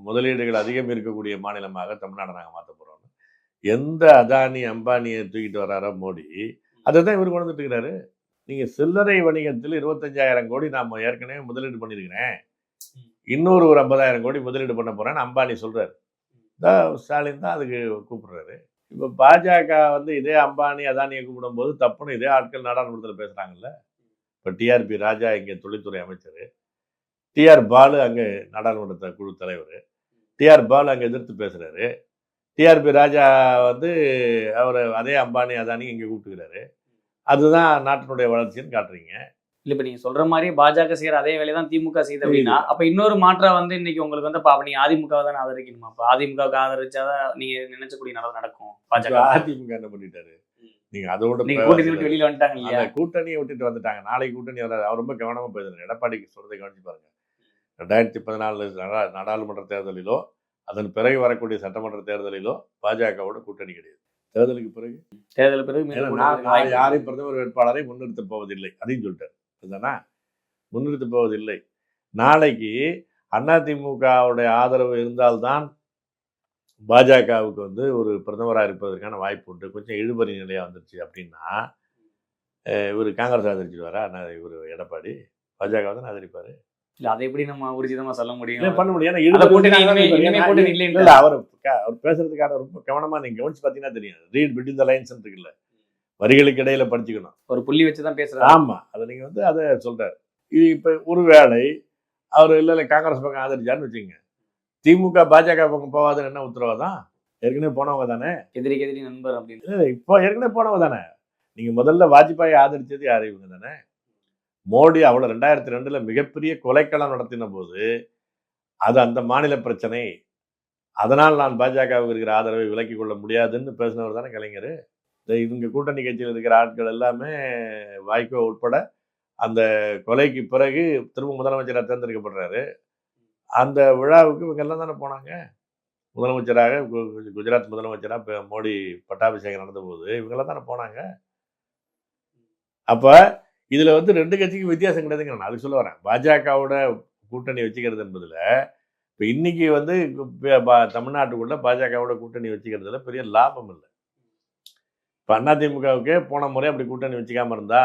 முதலீடுகள் அதிகம் இருக்கக்கூடிய மாநிலமாக தமிழ்நாடு நாங்கள் மாற்ற போறோம். எந்த அதானி அம்பானியை தூக்கிட்டு வர்றாரோ மோடி, அதை தான் இவர் கொண்டு வந்துட்டு இருக்கிறாரு. நீங்கள் சில்லறை வணிகத்தில் 25,000 கோடி நாம் ஏற்கனவே முதலீடு பண்ணியிருக்கிறேன், இன்னொரு ஒரு 50,000 கோடி முதலீடு பண்ண போகிறேன்னு அம்பானி சொல்கிறார். ஸ்டாலின் தான் அதுக்கு கூப்பிடுறாரு. இப்போ பாஜக வந்து இதே அம்பானி அதானியை கூப்பிடும்போது தப்புன்னு இதே ஆட்கள் நாடாளுமன்றத்தில் பேசுகிறாங்கல்ல. இப்போ டிஆர்பி ராஜா இங்கே தொழில்துறை அமைச்சர், டிஆர் பாலு அங்கே நாடாளுமன்ற குழு தலைவர், டிஆர் பாலு அங்கே எதிர்த்து பேசுகிறாரு. டிஆர்பி ராஜா வந்து அவர் அதே அம்பானி அதானி இங்கே கூப்பிட்டுக்கிறாரு. அதுதான் நாட்டினுடைய வளர்ச்சின்னு காட்டுறீங்க. இல்லை இப்போ நீங்கள் சொல்கிற மாதிரி பாஜக செய்கிற அதே வேலையை தான் திமுக செய்யுது அப்படின்னா, அப்போ இன்னொரு மாற்றம் வந்து இன்னைக்கு உங்களுக்கு வந்து அப்போ நீங்கள் அதிமுகவை தானே ஆதரிக்கணுமா? அப்போ அதிமுகவுக்கு ஆதரிச்சாதான் நீங்கள் நினைச்சக்கூடிய நல்லது நடக்கும். பாஜக அதிமுக என்ன பண்ணிட்டாரு? நீங்கள் அதோட கூட்டணி விட்டு வெளியில் வந்துட்டாங்க இல்லையா? கூட்டணியை விட்டுட்டு வந்துட்டாங்க. நாளைக்கு கூட்டணி வராது. அவர் ரொம்ப கவனமாக போயிருந்தார். எடப்பாடிக்கு சொல்றதை கவனிச்சு பாருங்க. 2014 நாடாளுமன்ற தேர்தலிலோ அதன் பிறகு வரக்கூடிய சட்டமன்ற தேர்தலிலோ பாஜகவோட கூட்டணி கிடையாது. தேர்தலுக்கு பிறகு யாரையும் பிரதமர் வேட்பாளரை முன்னிறுத்தப் போவதில்லை அதையும் சொல்லிட்டார். அதுதானா? முன்னிறுத்தப் போவதில்லை. நாளைக்கு அதிமுகவுடைய ஆதரவு இருந்தால்தான் பாஜகவுக்கு வந்து ஒரு பிரதமராக இருப்பதற்கான வாய்ப்பு உண்டு. கொஞ்சம் இழுபறி நிலையாக வந்துருச்சு அப்படின்னா இவர் காங்கிரஸ் ஆதரிச்சிடுவாரா? இவர் எடப்பாடி பாஜக தான் ஆதரிப்பார். இல்லை அதை எப்படி நம்ம ஊர்ஜிதமாக சொல்ல முடியும்? பண்ண முடியும். அவர் பேசுறதுக்கான ரொம்ப கவனமாக நீங்கள் கவனிச்சு பார்த்தீங்கன்னா தெரியும். ரீட் பிட்வீன் த லைன்ஸ் இருக்குல்ல, வரிகளுக்கு இடையில படிச்சுக்கணும். ஒரு புள்ளி வச்சு தான் பேசுறாரு. ஆமாம், அதை நீங்கள் வந்து அதை சொல்கிறார். இது இப்போ ஒருவேளை அவர் இல்லை காங்கிரஸ் பக்கம் ஆதரிச்சாருன்னு வச்சுக்கோங்க, திமுக பாஜக பக்கம் போவாதுன்னு என்ன உத்தரவாதான்? ஏற்கனவே போனவங்க தானே, எதிரிக்கு எதிரி நண்பர் அப்படின்னு. இப்போ ஏற்கனவே போனவங்க தானே. நீங்கள் முதல்ல வாஜ்பாயை ஆதரிச்சது யார்? இவங்க தானே. மோடி அவ்வளோ 2002 மிகப்பெரிய கொலைக்களம் நடத்தின போது அது அந்த மாநில பிரச்சனை, அதனால் நான் பாஜகவுக்கு இருக்கிற ஆதரவை விலக்கிக் கொள்ள முடியாதுன்னு பேசினவர் தானே கலைஞர். இவங்க கூட்டணி கட்சியில் இருக்கிற ஆட்கள் எல்லாமே வாய்க்கோ உட்பட அந்த கொலைக்கு பிறகு திரும்ப முதலமைச்சராக தேர்ந்தெடுக்கப்படுறாரு. அந்த விழாவுக்கு இவங்க எல்லாம் தானே போனாங்க. முதலமைச்சராக குஜராத் முதலமைச்சராக இப்போ மோடி பட்டாபிஷேகம் நடந்தபோது இவங்கெல்லாம் தானே போனாங்க. அப்போ இதில் வந்து ரெண்டு கட்சிக்கும் வித்தியாசம் கிடையாதுங்க. நான் அதுக்கு சொல்ல வரேன். பாஜகவோட கூட்டணி வச்சுக்கிறது என்பதில் இப்போ இன்னைக்கு வந்து தமிழ்நாட்டுக்குள்ள பாஜகவோட கூட்டணி வச்சுக்கிறதுல பெரிய லாபம் இல்லை. இப்போ அதிமுகவுக்கே போன முறை அப்படி கூட்டணி வச்சுக்காம இருந்தா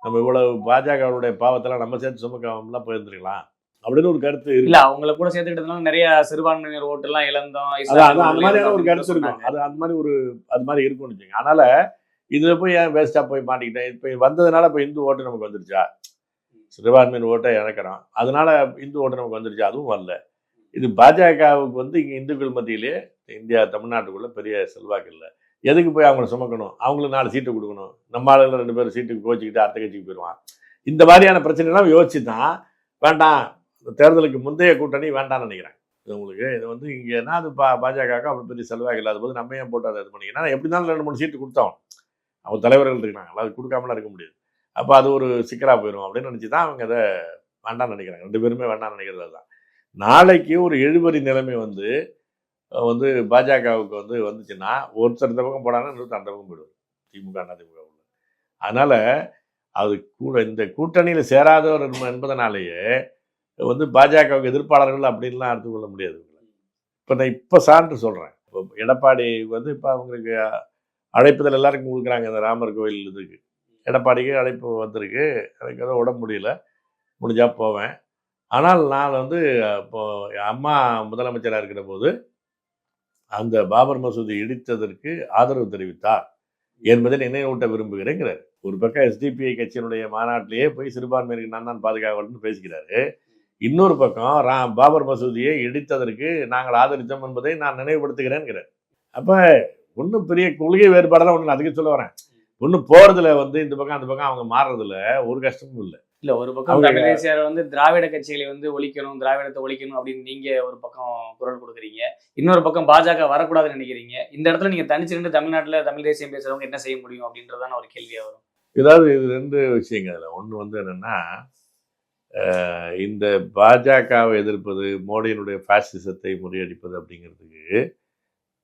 நம்ம இவ்வளவு பாஜகவுடைய பாவத்தெல்லாம் நம்ம சேர்த்து சுமக்காமலாம் போயிருந்துருக்கலாம் அப்படின்னு ஒரு கருத்து இல்ல. அவங்கள கூட சேர்த்துக்கிட்டதுனால நிறைய சிறுபான்மையினர் ஓட்டு எல்லாம் இழந்தோம். அந்த மாதிரியான ஒரு கருத்து இருக்கும். அது அது மாதிரி இருக்கும்னு வச்சுங்க. அதனால இதுல போய் ஏன் வேஸ்டா போய் மாட்டிக்கிட்டேன்? இப்போ வந்ததுனால இப்போ இந்து ஓட்டு நமக்கு வந்துருச்சா? சிறுபான்மையின் ஓட்டை இழக்கிறோம், அதனால இந்து ஓட்டு நமக்கு வந்துருச்சா? அதுவும் வரல. இது பாஜகவுக்கு வந்து இங்கே இந்துக்கள் மத்தியிலே இந்தியா தமிழ்நாட்டுக்குள்ள பெரிய செல்வாக்கு இல்லை. எதுக்கு போய் அவங்கள சுமக்கணும்? அவங்களுக்கு 4 சீட்டு கொடுக்கணும். நம்ம ஆளுகள் 2 பேர் சீட்டுக்கு கோச்சிக்கிட்டு அடுத்த கட்சிக்கு போயிடுவான். இந்த மாதிரியான பிரச்சனைலாம் யோசிச்சு தான் வேண்டாம், தேர்தலுக்கு முந்தைய கூட்டணி வேண்டாம்னு நினைக்கிறேன். இது உங்களுக்கு இது வந்து இங்கேனா அது பாஜகவுக்கு அவ்வளோ பெரிய செல்வாக்கு இல்லாத போது நம்ம ஏன் போட்டு அதை இது பண்ணிங்கன்னா எப்படி இருந்தாலும் 2-3 சீட்டு கொடுத்தோம். அவங்க தலைவர்கள் இருக்காங்க, அது கொடுக்காமலாம் இருக்க முடியாது. அப்போ அது ஒரு சிக்கலாக போயிடும் அப்படின்னு நினச்சி தான் அவங்க அதை வேண்டாம்னு நினைக்கிறாங்க. 2 பேருமே வேண்டாம்னு நினைக்கிறது தான். நாளைக்கு ஒரு எழுபறி நிலைமை வந்து பாஜகவுக்கு வந்து வந்துச்சுன்னா ஒருத்தர் இந்த பக்கம் போனாங்கன்னா இன்னொருத்தர் அந்த பக்கம் போயிடுவார். திமுக அதிமுக உள்ள. அதனால அது கூட இந்த கூட்டணியில் சேராதவர் என்பதனாலேயே வந்து பாஜகவுக்கு எதிர்ப்பாளர்கள் அப்படின்லாம் எடுத்துக்கொள்ள முடியாது. இப்போ நான் இப்போ சான்று சொல்கிறேன். இப்போ எடப்பாடி வந்து இப்போ அவங்களுக்கு அழைப்புதல் எல்லாருக்கும் கொடுக்குறாங்க. இந்த ராமர் கோயில் இதுக்கு எடப்பாடிக்கு அழைப்பு வந்திருக்கு. எனக்கு ஏதோ உடம்பு முடியல, முடிஞ்சா போவேன். ஆனால் நான் வந்து இப்போ அம்மா முதலமைச்சராக இருக்கிற போது அந்த பாபர் மசூதி இடித்ததற்கு ஆதரவு தெரிவித்தார் என்பதை நினைவூட்ட விரும்புகிறேங்கிறார். ஒரு பக்கம் எஸ்டிபிஐ கட்சியினுடைய மாநாட்டிலேயே போய் சிறுபான்மையினருக்கு நான் தான் பாதுகாவல்னு பேசுகிறாரு. இன்னொரு பக்கம் பாபர் மசூதியை இடித்ததற்கு நாங்கள் ஆதரித்தோம் என்பதை நான் நினைவுபடுத்துகிறேன்கிறார். அப்போ ஒன்றும் பெரிய கொள்கை வேறுபாடெல்லாம் ஒன்று அதுக்கு சொல்ல வரேன். ஒன்றும் போகிறதுல வந்து இந்த பக்கம் அந்த பக்கம் அவங்க மாறுறதுல ஒரு கஷ்டமும் இல்லை. இல்லை, ஒரு பக்கம் தமிழ் தேசியார் வந்து திராவிட கட்சிகளை வந்து ஒழிக்கணும், திராவிடத்தை ஒழிக்கணும் அப்படின்னு நீங்க ஒரு பக்கம் குரல் கொடுக்குறீங்க, இன்னொரு பக்கம் பாஜக வரக்கூடாதுன்னு நினைக்கிறீங்க. இந்த இடத்துல நீங்க தனிச்சு நின்று தமிழ்நாட்டில் தமிழ் தேசியம் பேசுறவங்க என்ன செய்ய முடியும் அப்படின்றதான ஒரு கேள்வியாக வரும். ஏதாவது இது 2 விஷயங்கள். அதில் ஒன்று வந்து என்னன்னா, இந்த பாஜகவை எதிர்ப்பது, மோடியினுடைய பாசிசத்தை முறியடிப்பது அப்படிங்கிறதுக்கு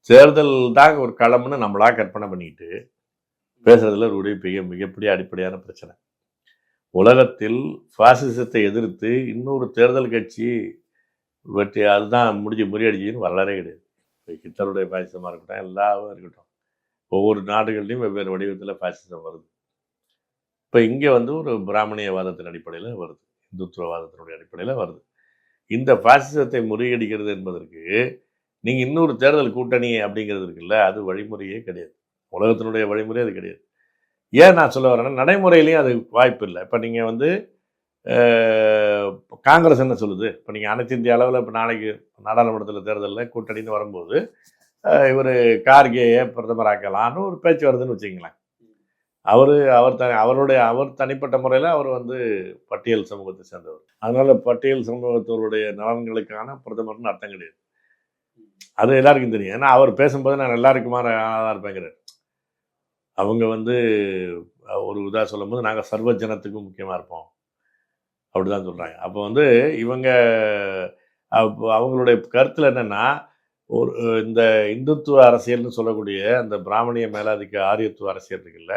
தேர்தல் தான் ஒரு களம்னு நம்மளா கற்பனை பண்ணிக்கிட்டு பேசுறதுல ஒரு மிகப்பெரிய அடிப்படையான பிரச்சனை. உலகத்தில் பாசிசத்தை எதிர்த்து இன்னொரு தேர்தல் கட்சி வெற்றி அதுதான் முறியடிச்சின்னு வரலாறே கிடையாது. இப்போ ஹிட்லருடைய பாசிசமாக இருக்கட்டும், எல்லாவும் இருக்கட்டும், ஒவ்வொரு நாடுகள்லையும் வெவ்வேறு வடிவத்தில் பாசிசம் வருது. இப்போ இங்கே வந்து ஒரு பிராமணியவாதத்தின் அடிப்படையில் வருது, இந்துத்துவவாதத்தினுடைய அடிப்படையில் வருது. இந்த பாசிசத்தை முறியடிக்கிறது என்பதற்கு நீங்கள் இன்னொரு தேர்தல் கூட்டணி அப்படிங்கிறது இருக்குல்ல, அது வழிமுறையே கிடையாது. உலகத்தினுடைய வழிமுறை அது கிடையாது. ஏன் நான் சொல்ல வரேன்னா, நடைமுறையிலையும் அது வாய்ப்பு இல்லை. இப்போ நீங்கள் வந்து காங்கிரஸ் என்ன சொல்லுது, இப்போ நீங்கள் அனைத்து இந்திய அளவில் இப்போ நாளைக்கு நாடாளுமன்றத்தில் தேர்தலில் கூட்டணின்னு வரும்போது இவர் கார்கேயை பிரதமராக்கலான்னு ஒரு பேச்சு வருதுன்னு வச்சுங்களேன். அவர் தனிப்பட்ட முறையில் அவர் வந்து பட்டியல் சமூகத்தை சேர்ந்தவர். அதனால பட்டியல் சமூகத்தவருடைய நலன்களுக்கான பிரதமர்னு அர்த்தம் கிடையாது. அது எல்லாருக்கும் தெரியும். ஏன்னா அவர் பேசும்போது நான் எல்லாருக்குமா ஆளாக இருப்பேங்கிறார். அவங்க வந்து ஒரு சொல்லும்போது நாங்கள் சர்வ ஜனத்துக்கும் முக்கியமாக இருப்போம் அப்படிதான் சொல்கிறாங்க. அப்போ வந்து இவங்க அவங்களுடைய கருத்தில் என்னென்னா, ஒரு இந்த இந்துத்துவ அரசியல்னு சொல்லக்கூடிய அந்த பிராமணிய மேலாதிக்க ஆரியத்துவ அரசியல் இருக்குல்ல,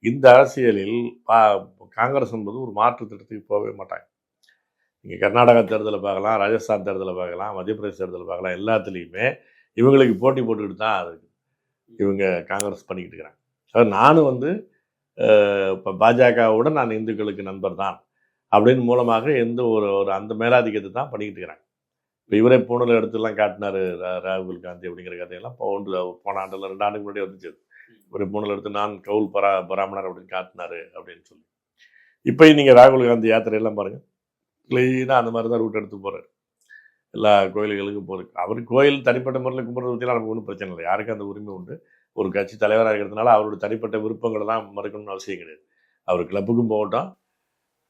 இந்த அரசியலில் காங்கிரஸ் என்பது ஒரு மாற்று திட்டத்துக்கு போகவே மாட்டாங்க. நீங்கள் கர்நாடகா தேர்தலை பார்க்கலாம், ராஜஸ்தான் தேர்தலை பார்க்கலாம், மத்திய பிரதேச தேர்தலை பார்க்கலாம், எல்லாத்துலேயுமே இவங்களுக்கு போட்டி போட்டுக்கிட்டு தான் இருக்குது இவங்க காங்கிரஸ் பண்ணிக்கிட்டு இருக்கிறாங்க. அதாவது நானும் வந்து இப்போ பாஜகவோட நான் இந்துக்களுக்கு நண்பர் தான் அப்படின்னு மூலமாக எந்த ஒரு அந்த மேலாதிக்கத்தை தான் பண்ணிக்கிட்டு இருக்கிறாங்க. இப்போ இவரே பூனல் எடுத்துலாம் காட்டினார் ராகுல் காந்தி அப்படிங்கிற கதையெல்லாம் போன ஆண்டில் 2 ஆண்டுக்கு முன்னாடி வந்துச்சு. இவரே பூனல் எடுத்து நான் கவுல் பராமணர் அப்படின்னு காட்டினார் அப்படின்னு சொல்லி. இப்போ நீங்கள் ராகுல் காந்தி யாத்திரையெல்லாம் பாருங்கள், கிளீனாக அந்த மாதிரி தான் ரூட் எடுத்து போகிறார், எல்லா கோயில்களுக்கும் போகிறது. அவர் கோயில் தனிப்பட்ட முறையில் கும்பிட்றத பற்றிலாம் நமக்கு ஒன்றும் பிரச்சனை இல்லை, யாருக்கும் அந்த உரிமை உண்டு. ஒரு கட்சி தலைவராக இருக்கிறதுனால அவருடைய தனிப்பட்ட விருப்பங்களெல்லாம் மறுக்கணும்னு அவசியம் கிடையாது. அவர் கிளப்புக்கும் போகட்டும்,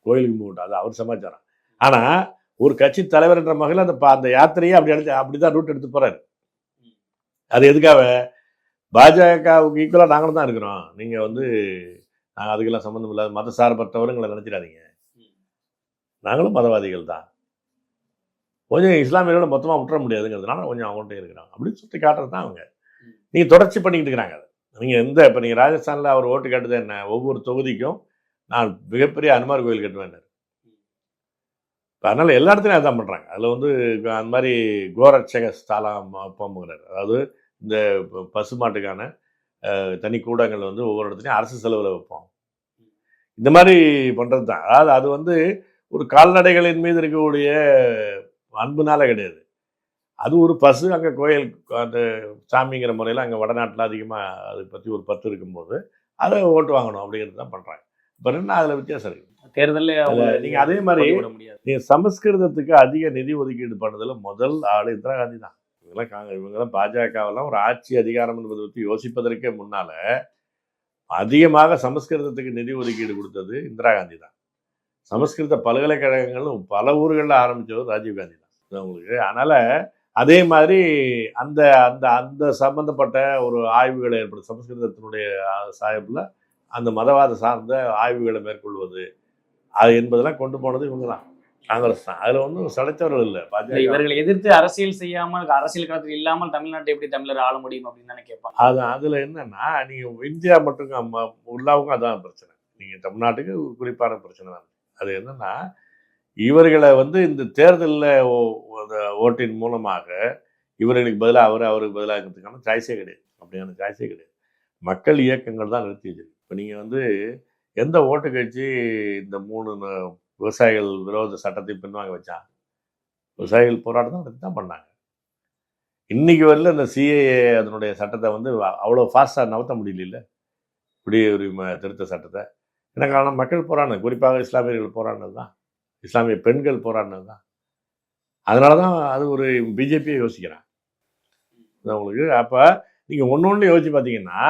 கோயிலுக்கும் போகட்டும், அது அவர் சமாச்சாரம். ஆனால் ஒரு கட்சி தலைவர் என்ற மகளிர் அந்த யாத்திரையை அப்படி தான் ரூட் எடுத்து போகிறாரு. அது எதுக்காக? பாஜகவுக்கு ஈக்குவலாக நாங்களும் தான் இருக்கிறோம், நீங்கள் வந்து நாங்கள் அதுக்கெல்லாம் சம்மந்தம் இல்லாத மத சார்பற்றவருங்களை நினச்சிடாதீங்க, நாங்களும் மதவாதிகள் தான், கொஞ்சம் இஸ்லாமியர்களோட மொத்தமாக விட்டுற முடியாதுங்கிறதுனால கொஞ்சம் அவங்கள்ட்ட இருக்கிறாங்க அப்படின்னு சுற்றி காட்டுறது தான் அவங்க. நீங்கள் தொடர்ச்சி பண்ணிக்கிட்டு இருக்கிறாங்க. அதை நீங்கள் இப்போ நீங்கள் ராஜஸ்தானில் அவர் ஓட்டு கேட்டது என்ன, ஒவ்வொரு தொகுதிக்கும் நான் மிகப்பெரிய அனுமார் கோயில் கட்டுவேன். இப்போ அதனால் எல்லா இடத்துலையும் அதான் பண்ணுறாங்க. அதில் வந்து அந்த மாதிரி கோரட்சக ஸ்தாலம் போம்புங்கிறார், அதாவது இந்த பசுமாட்டுக்கான தனி கூடங்கள் வந்து ஒவ்வொரு இடத்துலையும் அரசு செலவில் வைப்போம், இந்த மாதிரி பண்ணுறது தான். அதாவது அது வந்து ஒரு கால்நடைகளின் மீது இருக்கக்கூடிய அன்புனால கிடையாது, அது ஒரு பசு அங்கே கோயில் அந்த சாமிங்கிற முறையில் அங்கே வடநாட்டில் அதிகமாக அதை பற்றி ஒரு பற்று இருக்கும்போது அதை ஓட்டு வாங்கணும் அப்படிங்கிறது தான் பண்ணுறாங்க. இப்போ என்ன அதில் வித்தியாசம் இருக்குது தேர்தலில். நீங்கள் அதே மாதிரி நீங்கள் சமஸ்கிருதத்துக்கு அதிக நிதி ஒதுக்கீடு பண்ணதில் முதல் ஆள் இந்திரா காந்தி தான். இவங்கெல்லாம் பாஜகவெல்லாம் ஒரு ஆட்சி அதிகாரம் என்பதை பற்றி யோசிப்பதற்கே முன்னால் அதிகமாக சமஸ்கிருதத்துக்கு நிதி ஒதுக்கீடு கொடுத்தது இந்திரா காந்தி தான். சமஸ்கிருத பல்கலைக்கழகங்களும் பல ஊர்களில் ஆரம்பித்தவர் ராஜீவ்காந்தி தான் உங்களுக்கு. அதனால் அதே மாதிரி அந்த அந்த அந்த சம்பந்தப்பட்ட ஒரு ஆய்வுகளை ஏற்படுத்த சமஸ்கிருதத்தினுடைய சாயப்பில் அந்த மதவாத சார்ந்த ஆய்வுகளை மேற்கொள்வது அது என்பதெல்லாம் கொண்டு போனது இவங்க தான், காங்கிரஸ் தான். அதில் ஒன்றும் சளைத்தவர்கள் இல்லை. பாஜக இவர்களை எதிர்த்து அரசியல் செய்யாமல், அரசியல் களத்தில் இல்லாமல் தமிழ்நாட்டை எப்படி தமிழர் ஆள முடியும் அப்படின்னு தானே கேட்பாங்க. அதில் என்னன்னா, நீங்கள் இந்தியா மட்டும் உள்ளவங்க அதான் பிரச்சனை, நீங்கள் தமிழ்நாட்டுக்கு குறிப்பான பிரச்சனை தான். அது என்னன்னா, இவர்களை வந்து இந்த தேர்தலில் ஓட்டின் மூலமாக இவர்களுக்கு பதிலாக அவருக்கு பதிலாகிறதுக்கான சாய்ஸே கிடையாது, அப்படியான சாய்ஸே கிடையாது. மக்கள் இயக்கங்கள் தான் நிறுத்தி வச்சிருக்கு. இப்போ நீங்கள் வந்து எந்த ஓட்டு கட்சி இந்த 3 விவசாயிகள் விரோத சட்டத்தை பின்வாங்க வச்சா? விவசாயிகள் போராட்டம் தான் நடத்தி தான் பண்ணாங்க. இன்னைக்கு வரல இந்த சிஏஏ அதனுடைய சட்டத்தை வந்து அவ்வளோ ஃபாஸ்ட்டாக நகர்த்த முடியல, குடியுரிமை திருத்த சட்டத்தை. என்ன காரணம்? மக்கள் போராடினது, குறிப்பாக இஸ்லாமியர்கள் போராடினது தான், இஸ்லாமிய பெண்கள் போராடினது தான். அதனால தான் அது ஒரு பிஜேபியை யோசிக்கிறான் உங்களுக்கு. அப்போ நீங்கள் ஒன்று யோசிச்சு பார்த்தீங்கன்னா,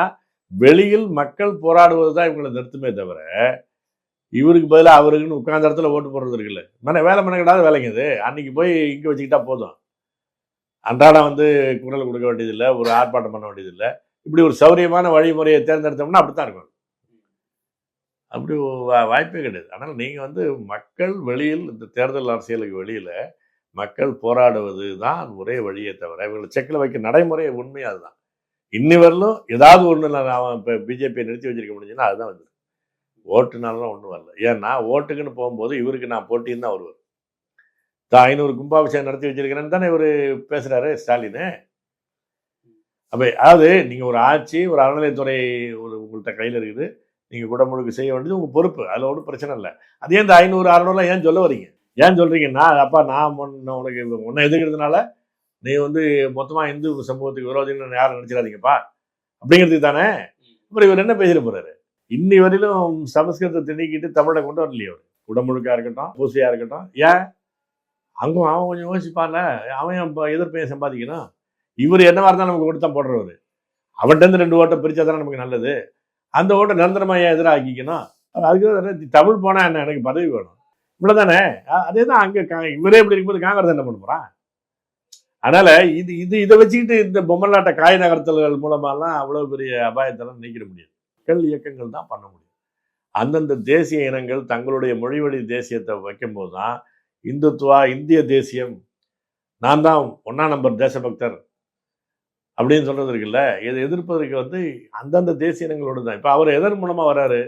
வெளியில் மக்கள் போராடுவது தான் இவங்களை நிறுத்துமே தவிர, இவருக்கு பதிலாக அவருக்குன்னு உட்கார்ந்த இடத்துல ஓட்டு போடுறது இருக்குல்ல, வேலை மனக்கிடாத வேலைங்க இது. அன்னைக்கு போய் இங்கே வச்சுக்கிட்டா போதும், அன்றாடம் வந்து குரல் கொடுக்க வேண்டியதில்லை, ஒரு ஆர்ப்பாட்டம் பண்ண வேண்டியதில்லை. இப்படி ஒரு சௌரியமான வழிமுறையை தேர்ந்தெடுத்தோம்னா அப்படி தான் இருக்கும். அப்படி வாய்ப்பே கிடையாது. ஆனால் நீங்கள் வந்து மக்கள் வெளியில், இந்த தேர்தல் அரசியலுக்கு வெளியில் மக்கள் போராடுவது தான் ஒரே வழியே தவிர, இவங்களை செக்கில் வைக்க நடைமுறை உண்மையாக அதுதான். இன்னி வரலும் ஏதாவது ஒன்று நான் இப்போ பிஜேபியை நிறுத்தி வச்சிருக்க முடிஞ்சுன்னா அதுதான் வந்து ஓட்டுனாலும் ஒன்றும் வரல. ஏன்னா ஓட்டுக்குன்னு போகும்போது இவருக்கு நான் போட்டின்னு தான் வருவார். 500 கும்பாபிஷேகம் நடத்தி வச்சிருக்கிறேன்னு தானே இவர் பேசுகிறாரு ஸ்டாலின். அப்போ அதாவது நீங்கள் ஒரு ஆட்சி, ஒரு அறநிலையத்துறை உங்கள்கிட்ட கையில் இருக்குது, நீங்கள் குடமுழுக்கு செய்ய வேண்டியது உங்கள் பொறுப்பு, அதில் ஒன்றும் பிரச்சனை இல்லை. அதே இந்த 500 600 ஏன் சொல்ல வரீங்க? ஏன் சொல்கிறீங்கன்னா, அப்பா நான் உனக்கு உன்னை எதிர்க்கிறதுனால நீ வந்து மொத்தமாக இந்து சமூகத்துக்கு விரோதின்னு யாரும் நினச்சிடாதீங்கப்பா அப்படிங்கிறதுக்கு தானே. அப்புறம் இவர் என்ன பேசிட போகிறாரு? இன்னி வரையிலும் சமஸ்கிருதத்தை நீக்கிட்டு தமிழை கொண்டு வரலையே அவர். குடமுழுக்கா இருக்கட்டும், பூசையாக இருக்கட்டும். ஏன் அங்கே அவன் கொஞ்சம் யோசிப்பான்ல, அவன் இப்போ எதிர்ப்பையும் சம்பாதிக்கணும். இவர் என்னவா இருந்தாலும் நமக்கு கொடுத்தா போடுறவர். அவன்கிட்ட 2 ஓட்டை பிரித்தா தானே நமக்கு நல்லது. அந்த ஓட்டை நிரந்தரமாக ஏன் எதிராக ஆக்கிக்கணும்? அதுக்கு தமிழ் போனால் என்ன, எனக்கு பதவி வேணும், இவ்வளோதானே. அதே தான் அங்கே இவரே இப்படி இருக்கும்போது காங்கிரஸ் என்ன பண்ண போகிறான்? அதனால் இதை வச்சுக்கிட்டு இந்த பொம்மலாட்ட காய் நகர்த்தல்கள் மூலமாலாம் அவ்வளோ பெரிய அபாயத்தெல்லாம் நீக்கிட முடியாது. மக்கள் இயக்கங்கள் தான் பண்ண முடியும். அந்தந்த தேசிய இனங்கள் தங்களுடைய மொழிவழி தேசியத்தை வைக்கும்போது தான் இந்துத்துவா, இந்திய தேசியம், நான் தான் 1ஆம் நம்பர் தேசபக்தர் அப்படின்னு சொல்றது இருக்குல்ல, இதை எதிர்ப்பதற்கு வந்து அந்தந்த தேசிய இனங்களோடு தான். இப்போ அவர் எதன் மூலமாக வராரு?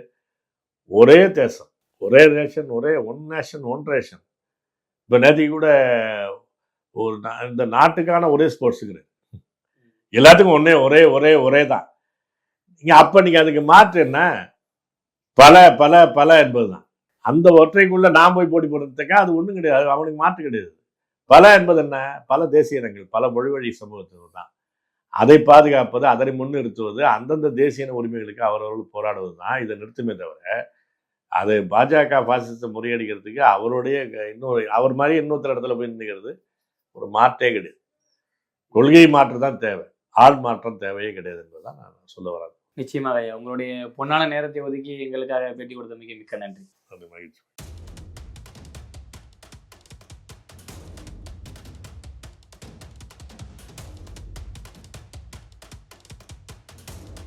ஒரே தேசம், ஒரே nation, one nation one ration. இப்போ நேற்றுக்கு கூட இந்த நாட்டுக்கான ஒரே ஸ்போர்ட்ஸுக்கு எல்லாத்துக்கும் ஒரே தான். அப்போ நீங்கள் அதுக்கு மாற்று என்ன? பல பல பல என்பது தான். அந்த ஒற்றைக்குள்ள நான் போய் போட்டி போடுறதுக்கா அது ஒன்றும் கிடையாது, அவனுக்கு மாற்று கிடையாது. பல என்பது என்ன? பல தேசிய இனங்கள், பல மொழிவழி சமூகத்தினர் தான். அதை பாதுகாப்பது, அதை முன்னிறுத்துவது, அந்தந்த தேசிய உரிமைகளுக்கு அவரவர்கள் போராடுவது தான் இதை நிறுத்துமே தவிர, அது பாஜக பாசிசத்தை முறியடிக்கிறதுக்கு அவருடைய அவர் மாதிரி இன்னொருத்தர் இடத்துல போய் நிற்கிறது ஒரு மாற்றே கிடையாது. கொள்கை மாற்றம் தான் தேவை, ஆள் மாற்றம் தேவையே கிடையாது என்பதுதான் நான் சொல்ல வராது. நிச்சயமாக ஐயா, உங்களுடைய பொன்னான நேரத்தை ஒதுக்கி எங்களுக்காக பேட்டி கொடுத்தமைக்கு மிக்க நன்றி. அது மகிழ்ச்சி.